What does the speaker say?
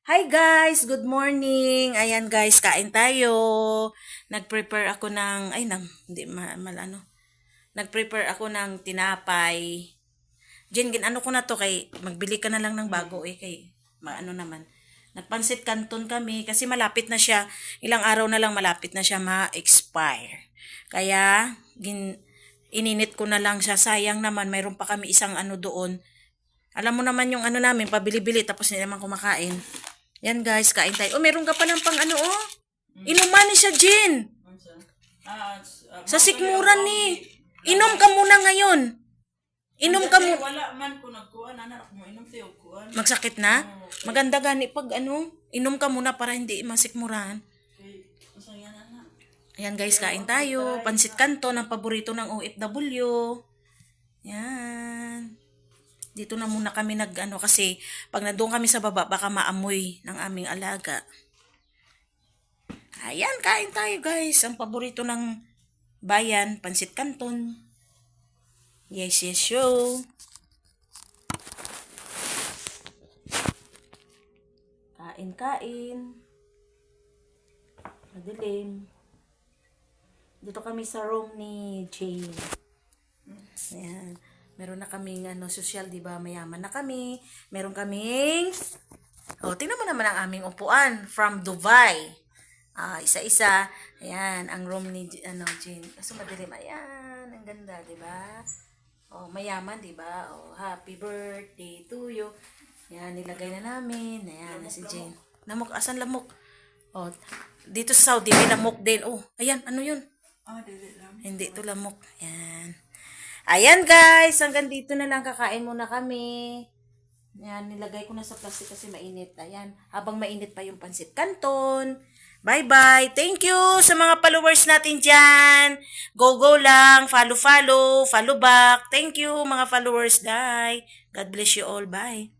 Hi guys, good morning. Ayan guys, kain tayo. Nag-prepare ako ng hindi ano. Nag-prepare ako ng tinapay. Jen, ano ko na to kay magbili ka na lang ng bago kay maano naman. Nagpansit canton kami kasi malapit na siya. Ilang araw na lang malapit na siya ma-expire. Kaya ininit ko na lang siya. Sayang naman, mayroon pa kami isang ano doon. Alam mo naman yung ano namin, pabili-bili tapos hindi naman kumakain. Yan guys, kain tayo. Oh, meron ka palang pang ano oh. Inuman ni siya, Jin. Sa sikmuran ni. Inom ka muna ngayon. Inom ka muna. Wala man ko nagkuhan, anak mo inom tayo kuhan. Magsakit na? Maganda gani pag ano, inom ka muna para hindi masikmuran. Masaya na na. Ayan guys, kain tayo. Pansit canton, ang paborito ng OFW. Yan. Dito na muna kami nag-ano kasi pag nandoon kami sa baba baka maamoy ng aming alaga. Ayan, kain tayo guys. Ang paborito ng bayan, pansit canton. Yes, show. Kain. Madilim. Dito kami sa room ni Jane. Ayan. Meron na kaming social, 'di ba? Mayaman na kami. Meron kaming tingnan mo naman ang aming upuan from Dubai. Isa-isa. Ayan, ang room ni Jane. Kaso madilim. Ayan, ang ganda, 'di ba? Mayaman, 'di ba? Happy birthday to you. Ayan, nilagay na namin. Ayan, na si Jane. Lamok, asan lamok? Dito sa Saudi may lamok din. Ayan, ano 'yun? Dili lang. Hindi ito lamok. Ayan. Ayan guys, hanggang dito na lang, kakain muna kami. Ayan, nilagay ko na sa plastic kasi mainit. Ayan, habang mainit pa yung pansit canton. Bye-bye. Thank you sa mga followers natin dyan. Go lang. Follow back. Thank you mga followers. Bye. God bless you all. Bye.